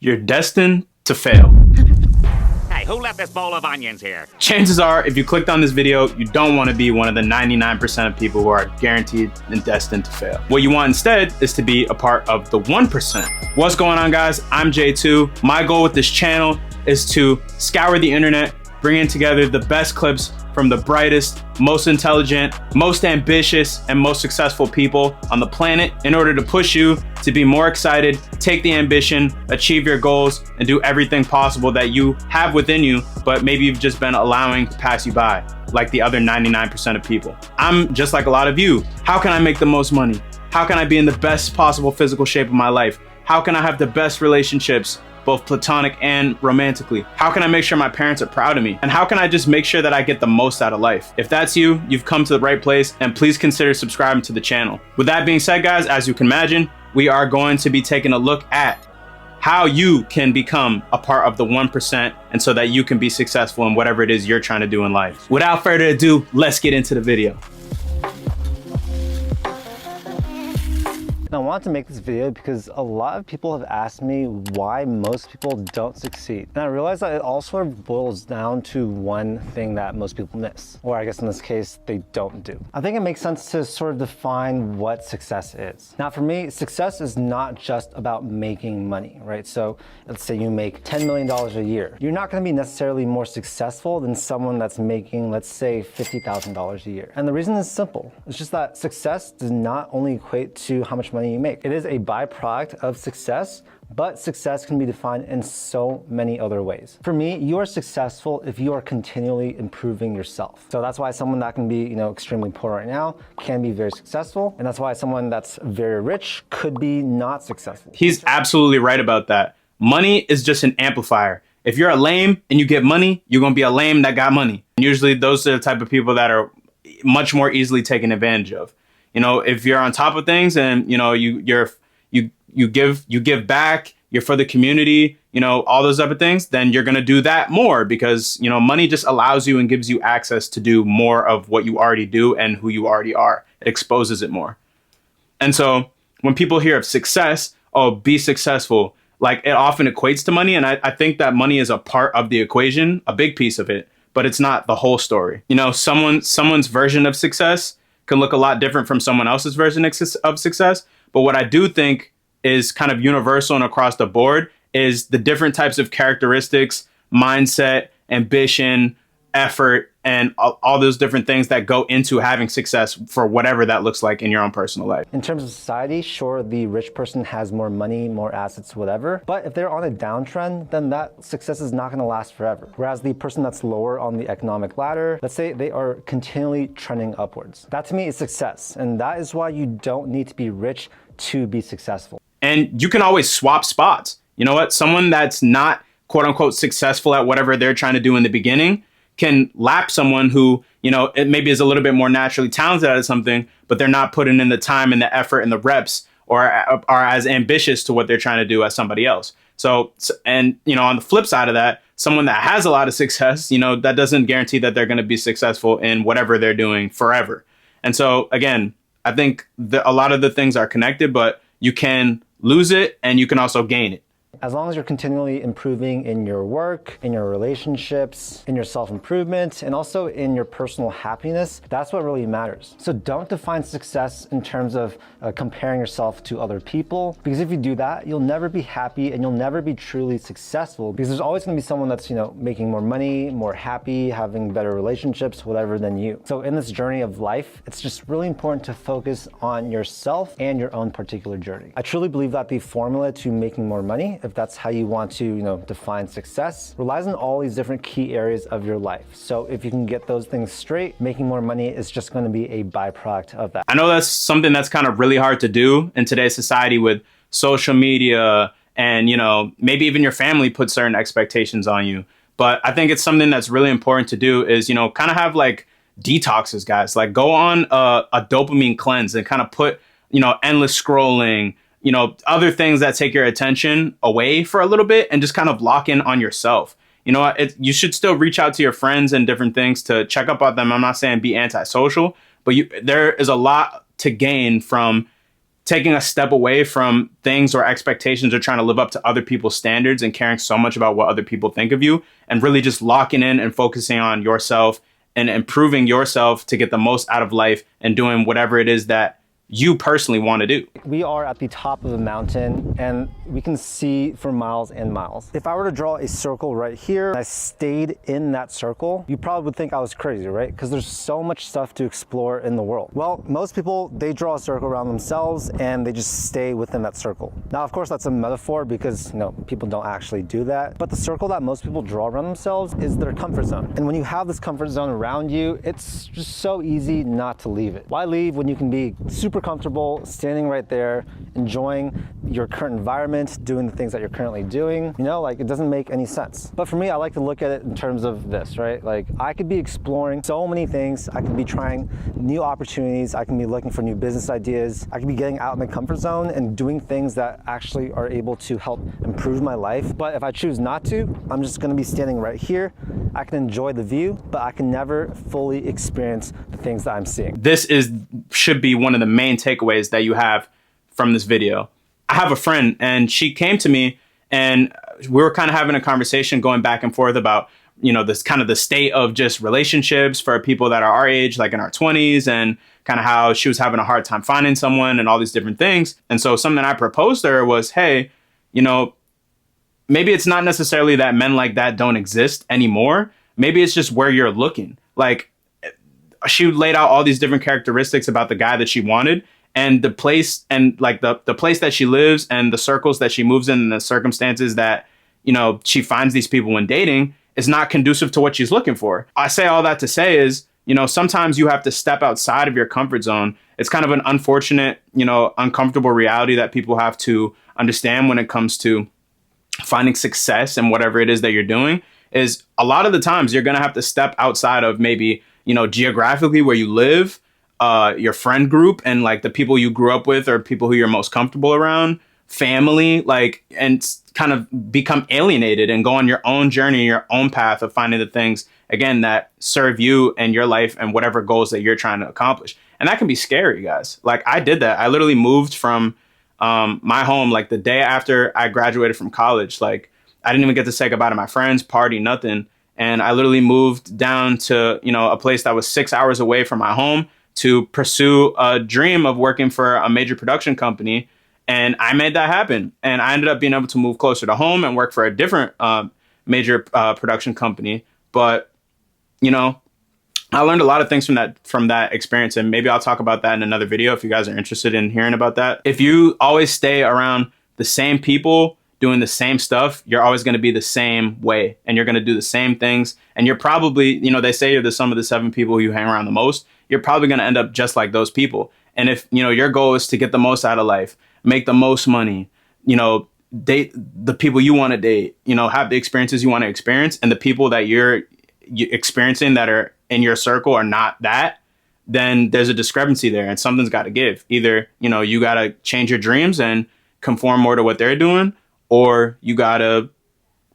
you're destined to fail. Hey, who left this bowl of onions here? Chances are, if you clicked on this video, you don't want to be one of the 99% of people who are guaranteed and destined to fail. What you want instead is to be a part of the 1%. What's going on, guys? I'm J2. My goal with this channel is to scour the internet, bringing together the best clips from the brightest, most intelligent, most ambitious, and most successful people on the planet in order to push you to be more excited, take the ambition, achieve your goals, and do everything possible that you have within you, but maybe you've just been allowing to pass you by, like the other 99% of people. I'm just like a lot of you. How can I make the most money? How can I be in the best possible physical shape of my life? How can I have the best relationships, both platonic and romantically? How can I make sure my parents are proud of me? And how can I just make sure that I get the most out of life? If that's you, you've come to the right place, and please consider subscribing to the channel. With that being said, guys, as you can imagine, we are going to be taking a look at how you can become a part of the 1% and so that you can be successful in whatever it is you're trying to do in life. Without further ado, let's get into the video. I wanted to make this video because a lot of people have asked me why most people don't succeed. And I realized that it all sort of boils down to one thing that most people miss, or I guess in this case, they don't do. I think it makes sense to sort of define what success is. Now for me, success is not just about making money, right? So let's say you make $10 million a year. You're not gonna be necessarily more successful than someone that's making, let's say, $50,000 a year. And the reason is simple. It's just that success does not only equate to how much money you make. It is a byproduct of success, but success can be defined in so many other ways. For me, you are successful if you are continually improving yourself. So that's why someone that can be, extremely poor right now can be very successful. And that's why someone that's very rich could be not successful. He's absolutely right about that. Money is just an amplifier. If you're a lame and you get money, you're gonna be a lame that got money. And usually those are the type of people that are much more easily taken advantage of. If you're on top of things and you give back, you're for the community, all those other things, then you're gonna do that more because money just allows you and gives you access to do more of what you already do and who you already are. It exposes it more. And so when people hear of success, oh, be successful, like it often equates to money, and I think that money is a part of the equation, a big piece of it, but it's not the whole story. Someone's version of success can look a lot different from someone else's version of success. But what I do think is kind of universal and across the board is the different types of characteristics, mindset, ambition, effort, and all those different things that go into having success for whatever that looks like in your own personal life. In terms of society, sure, the rich person has more money, more assets, whatever. But if they're on a downtrend, then that success is not gonna last forever. Whereas the person that's lower on the economic ladder, let's say they are continually trending upwards. That to me is success. And that is why you don't need to be rich to be successful. And you can always swap spots. You know what? Someone that's not quote unquote successful at whatever they're trying to do in the beginning can lap someone who, it maybe is a little bit more naturally talented at something, but they're not putting in the time and the effort and the reps or are as ambitious to what they're trying to do as somebody else. So, and, on the flip side of that, someone that has a lot of success, that doesn't guarantee that they're going to be successful in whatever they're doing forever. And so, again, I think a lot of the things are connected, but you can lose it and you can also gain it. As long as you're continually improving in your work, in your relationships, in your self-improvement, and also in your personal happiness, that's what really matters. So don't define success in terms of comparing yourself to other people, because if you do that, you'll never be happy and you'll never be truly successful, because there's always gonna be someone that's, making more money, more happy, having better relationships, whatever than you. So in this journey of life, it's just really important to focus on yourself and your own particular journey. I truly believe that the formula to making more money, if that's how you want to, define success, relies on all these different key areas of your life. So if you can get those things straight, making more money is just going to be a byproduct of that. I know that's something that's kind of really hard to do in today's society with social media and, maybe even your family puts certain expectations on you. But I think it's something that's really important to do is, kind of have like detoxes, guys, like go on a dopamine cleanse and kind of put, endless scrolling, other things that take your attention away for a little bit and just kind of lock in on yourself. You should still reach out to your friends and different things to check up on them. I'm not saying be antisocial, but there is a lot to gain from taking a step away from things or expectations or trying to live up to other people's standards and caring so much about what other people think of you, and really just locking in and focusing on yourself and improving yourself to get the most out of life and doing whatever it is that you personally want to do. We are at the top of a mountain and we can see for miles and miles. If I were to draw a circle right here, and I stayed in that circle, you probably would think I was crazy, right? Because there's so much stuff to explore in the world. Well, most people, they draw a circle around themselves and they just stay within that circle. Now, of course, that's a metaphor because, people don't actually do that. But the circle that most people draw around themselves is their comfort zone. And when you have this comfort zone around you, it's just so easy not to leave it. Why leave when you can be super comfortable standing right there, enjoying your current environment, doing the things that you're currently doing? It doesn't make any sense. But for me, I like to look at it in terms of this, right? Like, I could be exploring so many things. I could be trying new opportunities. I can be looking for new business ideas. I could be getting out of my comfort zone and doing things that actually are able to help improve my life. But if I choose not to, I'm just gonna be standing right here. I can enjoy the view, but I can never fully experience the things that I'm seeing. This should be one of the main takeaways that you have from this video. I have a friend and she came to me and we were kind of having a conversation going back and forth about, this kind of the state of just relationships for people that are our age, like in our 20s, and kind of how she was having a hard time finding someone and all these different things. And so something I proposed to her was, hey, maybe it's not necessarily that men like that don't exist anymore. Maybe it's just where you're looking. Like, she laid out all these different characteristics about the guy that she wanted, and the place and like the place that she lives and the circles that she moves in and the circumstances that, she finds these people when dating is not conducive to what she's looking for. I say all that to say is, sometimes you have to step outside of your comfort zone. It's kind of an unfortunate, uncomfortable reality that people have to understand when it comes to finding success and whatever it is that you're doing. Is a lot of the times you're going to have to step outside of maybe, geographically where you live, your friend group and like the people you grew up with or people who you're most comfortable around, family, and kind of become alienated and go on your own journey, your own path of finding the things, again, that serve you and your life and whatever goals that you're trying to accomplish. And that can be scary, guys. Like, I did that. I literally moved from my home like the day after I graduated from college. Like, I didn't even get to say goodbye to my friends, party, nothing. And I literally moved down to, a place that was 6 hours away from my home to pursue a dream of working for a major production company. And I made that happen. And I ended up being able to move closer to home and work for a different major production company. But, I learned a lot of things from that experience. And maybe I'll talk about that in another video if you guys are interested in hearing about that. If you always stay around the same people doing the same stuff, you're always going to be the same way and you're going to do the same things. And you're probably, they say you're the sum of the 7 people who you hang around the most. You're probably going to end up just like those people. And if, your goal is to get the most out of life, make the most money, date the people you want to date, have the experiences you want to experience, and the people that you're experiencing that are in your circle are not that, then there's a discrepancy there and something's got to give. Either, you got to change your dreams and conform more to what they're doing, or you got to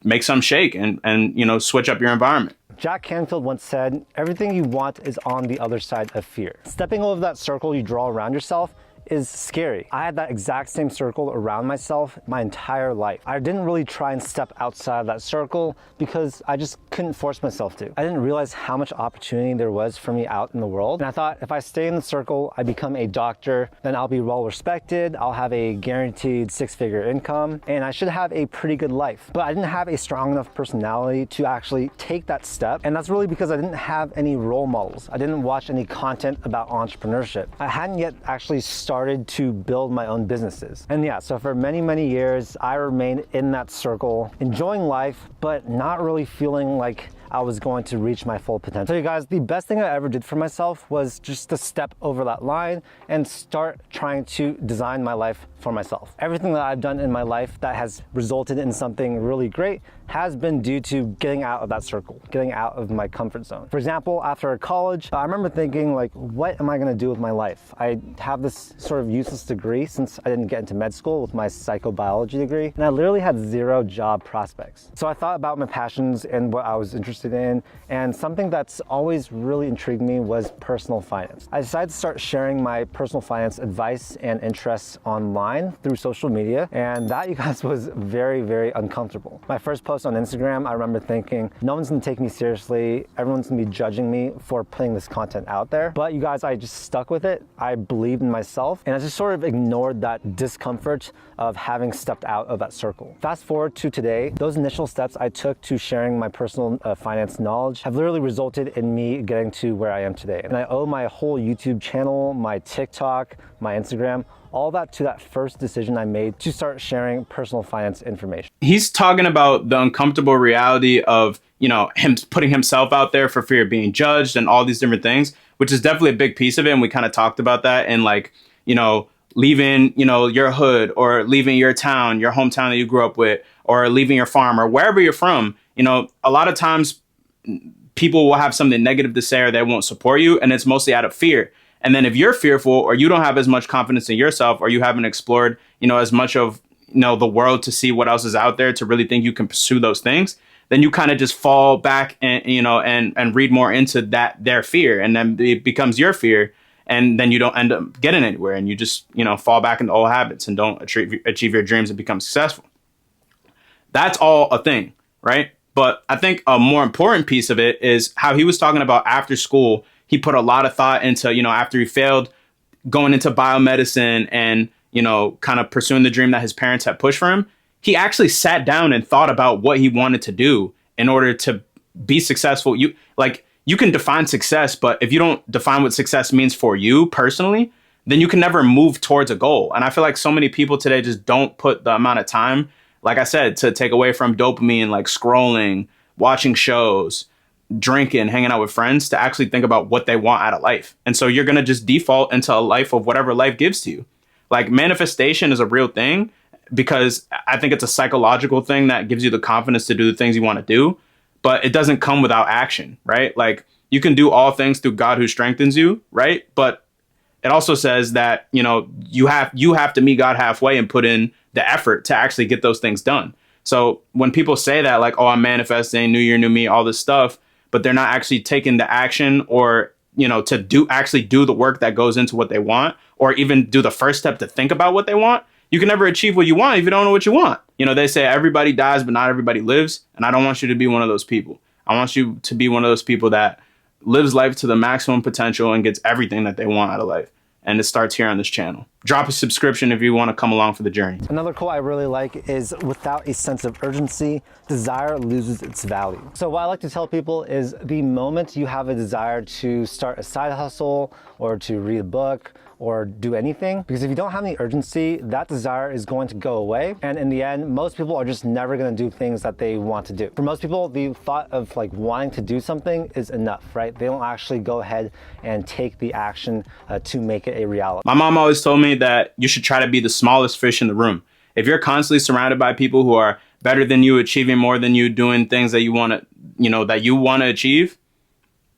make some shake and switch up your environment. Jack Canfield once said, everything you want is on the other side of fear. Stepping over that circle you draw around yourself is scary. I had that exact same circle around myself my entire life. I didn't really try and step outside of that circle because I just couldn't force myself to. I didn't realize how much opportunity there was for me out in the world. And I thought if I stay in the circle, I become a doctor, then I'll be well respected, I'll have a guaranteed 6-figure income, and I should have a pretty good life. But I didn't have a strong enough personality to actually take that step. And that's really because I didn't have any role models. I didn't watch any content about entrepreneurship. I hadn't yet actually started to build my own businesses. And yeah, so for many, many years, I remained in that circle, enjoying life, but not really feeling like I was going to reach my full potential. So you guys, the best thing I ever did for myself was just to step over that line and start trying to design my life for myself. Everything that I've done in my life that has resulted in something really great has been due to getting out of that circle, getting out of my comfort zone. For example, after college, I remember thinking like, what am I gonna do with my life? I have this sort of useless degree since I didn't get into med school with my psychobiology degree, and I literally had 0 job prospects. So I thought about my passions and what I was interested interested in, and something that's always really intrigued me was personal finance. I decided to start sharing my personal finance advice and interests online through social media, and that, you guys, was very, very uncomfortable. My first post on Instagram, I remember thinking, no one's gonna take me seriously, everyone's gonna be judging me for putting this content out there. But you guys, I just stuck with it. I believed in myself, and I just sort of ignored that discomfort of having stepped out of that circle. Fast forward to today, those initial steps I took to sharing my personal finance knowledge have literally resulted in me getting to where I am today. And I owe my whole YouTube channel, my TikTok, my Instagram, all that to that first decision I made to start sharing personal finance information. He's talking about the uncomfortable reality of, you know, him putting himself out there for fear of being judged and all these different things, which is definitely a big piece of it. And we kind of talked about that, and like, you know, leaving, you know, your hood, or leaving your town, your hometown that you grew up with, or leaving your farm, or wherever you're from. You know, a lot of times people will have something negative to say, or they won't support you, and it's mostly out of fear. And then if you're fearful, or you don't have as much confidence in yourself, or you haven't explored, you know, as much of, you know, the world to see what else is out there to really think you can pursue those things, then you kind of just fall back and, you know, and read more into their fear, and then it becomes your fear. And then you don't end up getting anywhere, and you just, you know, fall back into old habits and don't achieve your dreams and become successful. That's all a thing, right? But I think a more important piece of it is how he was talking about after school. He put a lot of thought into, you know, after he failed, going into biomedicine and, you know, kind of pursuing the dream that his parents had pushed for him. He actually sat down and thought about what he wanted to do in order to be successful. You can define success, but if you don't define what success means for you personally, then you can never move towards a goal. And I feel like so many people today just don't put the amount of time, like I said, to take away from dopamine, like scrolling, watching shows, drinking, hanging out with friends, to actually think about what they want out of life. And so you're going to just default into a life of whatever life gives to you. Like, manifestation is a real thing, because I think it's a psychological thing that gives you the confidence to do the things you want to do. But it doesn't come without action, right? Like, you can do all things through God who strengthens you, right? But it also says that, you know, you have to meet God halfway and put in the effort to actually get those things done. So when people say that, like, oh, I'm manifesting, new year, new me, all this stuff, but they're not actually taking the action, or, you know, to actually do the work that goes into what they want, or even do the first step to think about what they want, you can never achieve what you want if you don't know what you want. You know, they say everybody dies, but not everybody lives. And I don't want you to be one of those people. I want you to be one of those people that lives life to the maximum potential and gets everything that they want out of life. And it starts here on this channel. Drop a subscription if you want to come along for the journey. Another quote I really like is, without a sense of urgency, desire loses its value. So what I like to tell people is, the moment you have a desire to start a side hustle, or to read a book, or do anything, because if you don't have any urgency, that desire is going to go away. And in the end, most people are just never going to do things that they want to do. For most people, the thought of like wanting to do something is enough, right? They don't actually go ahead and take the action to make it a reality. My mom always told me that you should try to be the smallest fish in the room. If you're constantly surrounded by people who are better than you, achieving more than you, doing things that you want to, you know, that you want to achieve,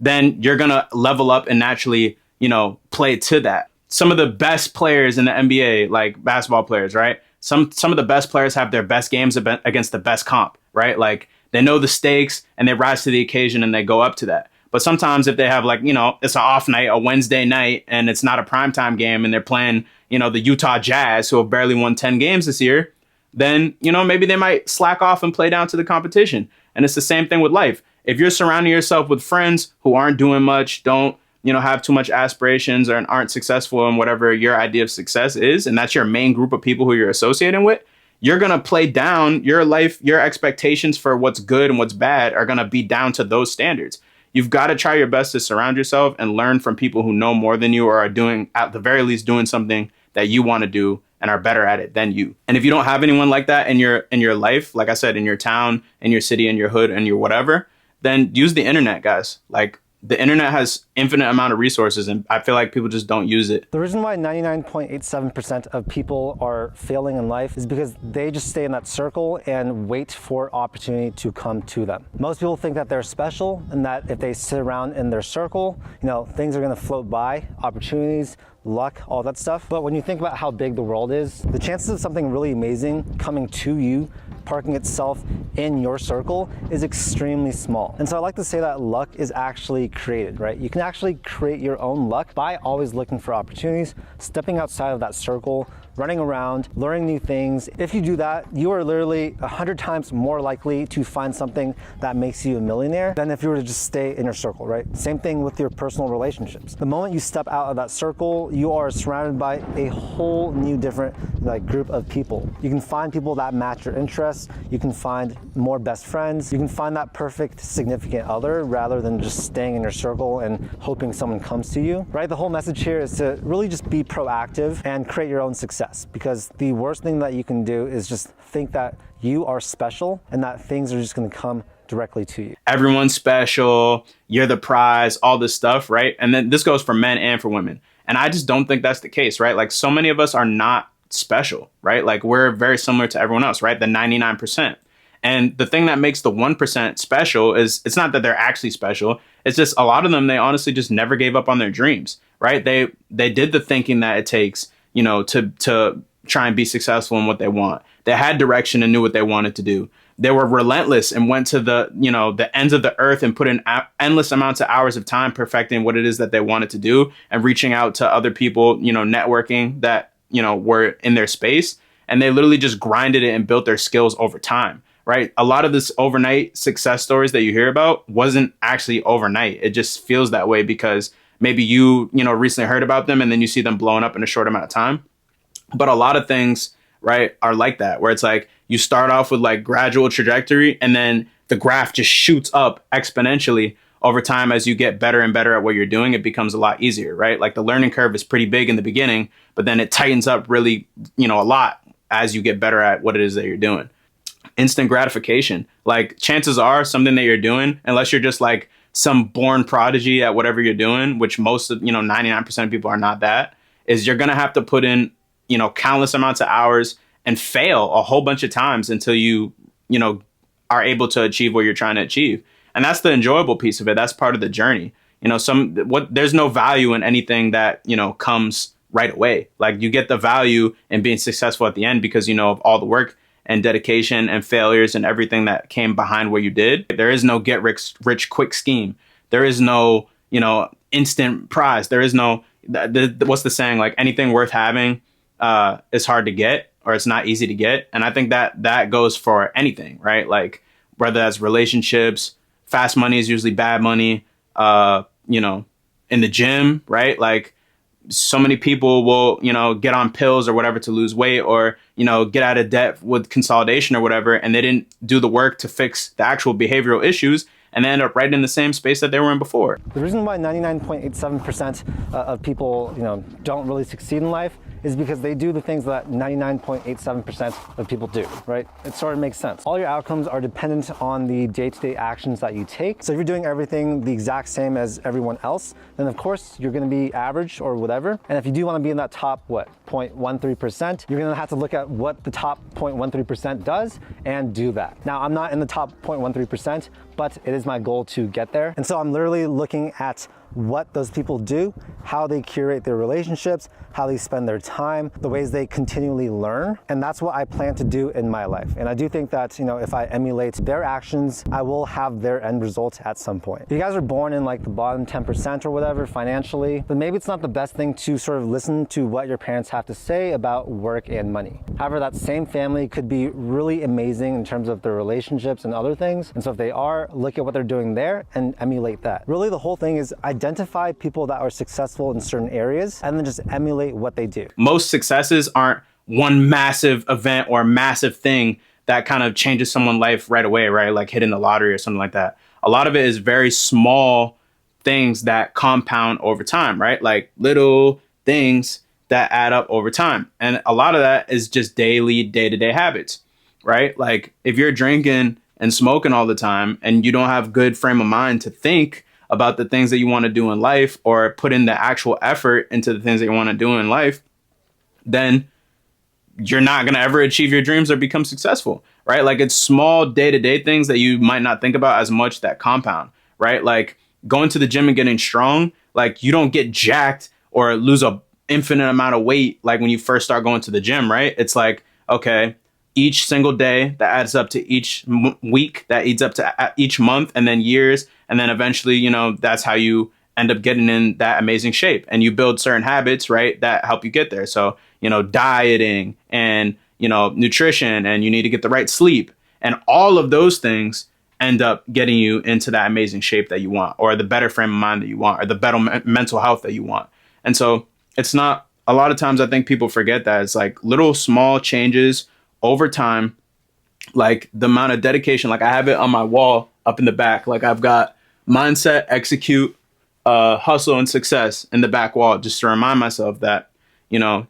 then you're going to level up and naturally, you know, play to that. Some of the best players in the NBA, like basketball players, right? Some of the best players have their best games against the best comp, right? Like, they know the stakes and they rise to the occasion and they go up to that. But sometimes if they have, like, you know, it's an off night, a Wednesday night, and it's not a primetime game, and they're playing, you know, the Utah Jazz, who have barely won 10 games this year, then, you know, maybe they might slack off and play down to the competition. And it's the same thing with life. If you're surrounding yourself with friends who aren't doing much, don't, you know, have too much aspirations, or aren't successful in whatever your idea of success is, and that's your main group of people who you're associating with, you're going to play down your life. Your expectations for what's good and what's bad are going to be down to those standards. You've got to try your best to surround yourself and learn from people who know more than you, or are doing, at the very least, doing something that you want to do and are better at it than you. And if you don't have anyone like that in your life, like I said, in your town, in your city, in your hood, and your whatever, then use the internet, guys. Like, the internet has infinite amount of resources, and I feel like people just don't use it. The reason why 99.87% of people are failing in life is because they just stay in that circle and wait for opportunity to come to them. Most people think that they're special, and that if they sit around in their circle, you know, things are going to float by, opportunities, luck, all that stuff. But when you think about how big the world is, the chances of something really amazing coming to you parking itself in your circle is extremely small. And so I like to say that luck is actually created, right? You can actually create your own luck by always looking for opportunities, stepping outside of that circle, running around, learning new things. If you do that, you are literally 100 times more likely to find something that makes you a millionaire than if you were to just stay in your circle, right? Same thing with your personal relationships. The moment you step out of that circle, you are surrounded by a whole new different group of people. You can find people that match your interests. You can find more best friends. You can find that perfect significant other rather than just staying in your circle and hoping someone comes to you, right? The whole message here is to really just be proactive and create your own success, because the worst thing that you can do is just think that you are special and that things are just going to come directly to you. Everyone's special, you're the prize, all this stuff, right? And then this goes for men and for women. And I just don't think that's the case, right? Like, so many of us are not special, right? Like, we're very similar to everyone else, right? The 99%. And the thing that makes the 1% special is it's not that they're actually special. It's just a lot of them, they honestly just never gave up on their dreams, right? They did the thinking that it takes, you know, to try and be successful in what they want. They had direction and knew what they wanted to do. They were relentless and went to the ends of the earth and put in endless amounts of hours of time perfecting what it is that they wanted to do and reaching out to other people, networking that, were in their space. And they literally just grinded it and built their skills over time, right? A lot of this overnight success stories that you hear about wasn't actually overnight. It just feels that way because maybe you recently heard about them and then you see them blowing up in a short amount of time. But a lot of things, right, are like that, where it's like you start off with like gradual trajectory and then the graph just shoots up exponentially over time. As you get better and better at what you're doing, it becomes a lot easier, right? Like the learning curve is pretty big in the beginning, but then it tightens up really, a lot as you get better at what it is that you're doing. Instant gratification, like chances are something that you're doing, unless you're just like some born prodigy at whatever you're doing, which most of, 99% of people are not, that is you're going to have to put in, countless amounts of hours and fail a whole bunch of times until you are able to achieve what you're trying to achieve. And that's the enjoyable piece of it. That's part of the journey. There's no value in anything that, comes right away. Like you get the value in being successful at the end because, of all the work and dedication and failures and everything that came behind what you did. There is no get rich quick scheme. There is no, instant prize. There is no, what's the saying? Like anything worth having is hard to get, or it's not easy to get. And I think that goes for anything, right? Like whether that's relationships, fast money is usually bad money, in the gym, right? Like so many people will, get on pills or whatever to lose weight or, get out of debt with consolidation or whatever. And they didn't do the work to fix the actual behavioral issues and they end up right in the same space that they were in before. The reason why 99.87% of people, don't really succeed in life is because they do the things that 99.87% of people do, right? It sort of makes sense. All your outcomes are dependent on the day-to-day actions that you take. So if you're doing everything the exact same as everyone else, then of course you're gonna be average or whatever. And if you do wanna be in that top, 0.13%, you're gonna have to look at what the top 0.13% does and do that. Now, I'm not in the top 0.13%, but it is my goal to get there. And so I'm literally looking at what those people do, how they curate their relationships, how they spend their time, the ways they continually learn. And that's what I plan to do in my life. And I do think that, if I emulate their actions, I will have their end result at some point. If you guys are born in like the bottom 10% or whatever financially, then maybe it's not the best thing to sort of listen to what your parents have to say about work and money. However, that same family could be really amazing in terms of their relationships and other things. And so if they are, look at what they're doing there and emulate that. Really, the whole thing is identify people that are successful in certain areas and then just emulate what they do. Most successes aren't one massive event or massive thing that kind of changes someone's life right away, right? Like hitting the lottery or something like that. A lot of it is very small things that compound over time, right? Like little things that add up over time. And a lot of that is just daily, day-to-day habits, right? Like if you're drinking and smoking all the time and you don't have good frame of mind to think about the things that you want to do in life or put in the actual effort into the things that you want to do in life, then you're not going to ever achieve your dreams or become successful, right? Like it's small day-to-day things that you might not think about as much that compound, right? Like going to the gym and getting strong, like you don't get jacked or lose a infinite amount of weight like when you first start going to the gym, right? It's like, okay, each single day, that adds up to each week, that adds up to each month, and then years. And then eventually, you know, that's how you end up getting in that amazing shape. And you build certain habits, right, that help you get there. So, you know, dieting and, you know, nutrition, and you need to get the right sleep. And all of those things end up getting you into that amazing shape that you want, or the better frame of mind that you want, or the better mental health that you want. And so it's not, a lot of times I think people forget that it's like little small changes over time, like the amount of dedication. Like I have it on my wall up in the back. Like I've got mindset, execute, hustle, and success in the back wall, just to remind myself that, you know,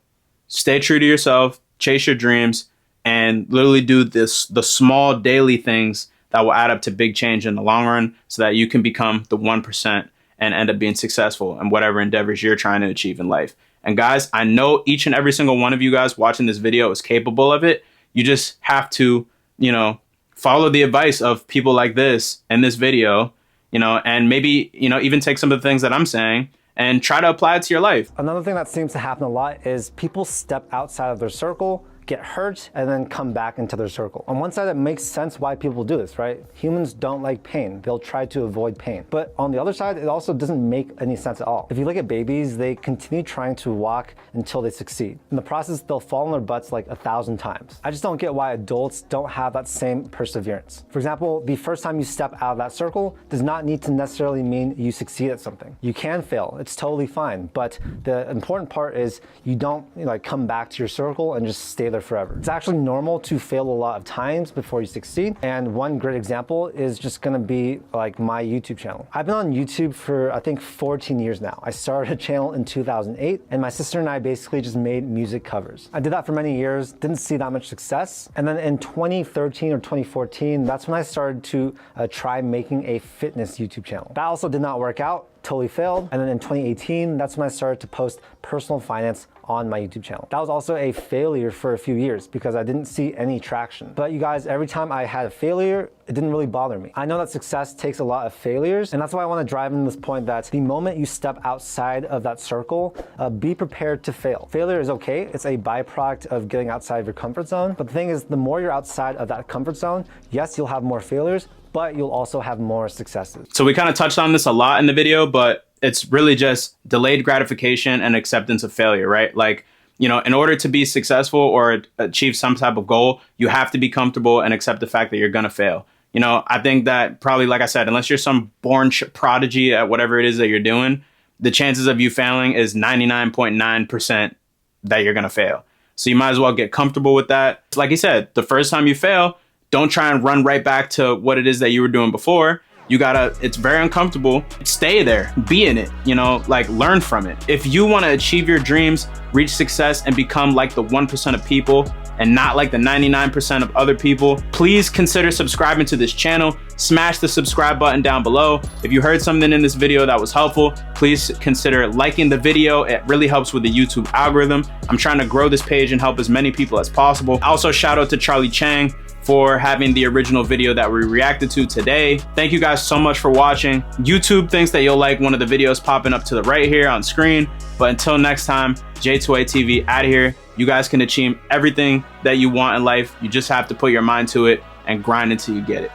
stay true to yourself, chase your dreams, and literally do the small daily things that will add up to big change in the long run, so that you can become the 1% and end up being successful in whatever endeavors you're trying to achieve in life. And guys, I know each and every single one of you guys watching this video is capable of it. You just have to, you know, follow the advice of people like this in this video, you know, and maybe, you know, even take some of the things that I'm saying and try to apply it to your life. Another thing that seems to happen a lot is people step outside of their circle, get hurt, and then come back into their circle. On one side, it makes sense why people do this, right? Humans don't like pain. They'll try to avoid pain. But on the other side, it also doesn't make any sense at all. If you look at babies, they continue trying to walk until they succeed. In the process, they'll fall on their butts like 1,000 times. I just don't get why adults don't have that same perseverance. For example, the first time you step out of that circle does not need to necessarily mean you succeed at something. You can fail, it's totally fine. But the important part is you don't, you know, like come back to your circle and just stay there forever. It's actually normal to fail a lot of times before you succeed. And one great example is just gonna be like my YouTube channel. I've been on YouTube for I think 14 years now. I started a channel in 2008, and my sister and I basically just made music covers. I did that for many years, didn't see that much success. And then in 2013 or 2014, that's when I started to try making a fitness YouTube channel. That also did not work out. Totally failed. And then in 2018, that's when I started to post personal finance on my YouTube channel. That was also a failure for a few years because I didn't see any traction. But you guys, every time I had a failure, it didn't really bother me. I know that success takes a lot of failures, and that's why I want to drive in this point that the moment you step outside of that circle, be prepared to fail. Failure is okay. It's a byproduct of getting outside of your comfort zone. But the thing is, the more you're outside of that comfort zone, yes, you'll have more failures, but you'll also have more successes. So we kind of touched on this a lot in the video, but it's really just delayed gratification and acceptance of failure, right? Like, you know, in order to be successful or achieve some type of goal, you have to be comfortable and accept the fact that you're gonna fail. You know, I think that probably, like I said, unless you're some born prodigy at whatever it is that you're doing, the chances of you failing is 99.9% that you're gonna fail. So you might as well get comfortable with that. Like you said, the first time you fail, don't try and run right back to what it is that you were doing before. You gotta, it's very uncomfortable. Stay there, be in it, you know, like learn from it. If you wanna achieve your dreams, reach success, and become like the 1% of people and not like the 99% of other people, please consider subscribing to this channel. Smash the subscribe button down below. If you heard something in this video that was helpful, please consider liking the video. It really helps with the YouTube algorithm. I'm trying to grow this page and help as many people as possible. Also, shout out to Charlie Chang for having the original video that we reacted to today. Thank you guys so much for watching. YouTube thinks that you'll like one of the videos popping up to the right here on screen. But until next time, J2A TV out of here. You guys can achieve everything that you want in life. You just have to put your mind to it and grind until you get it.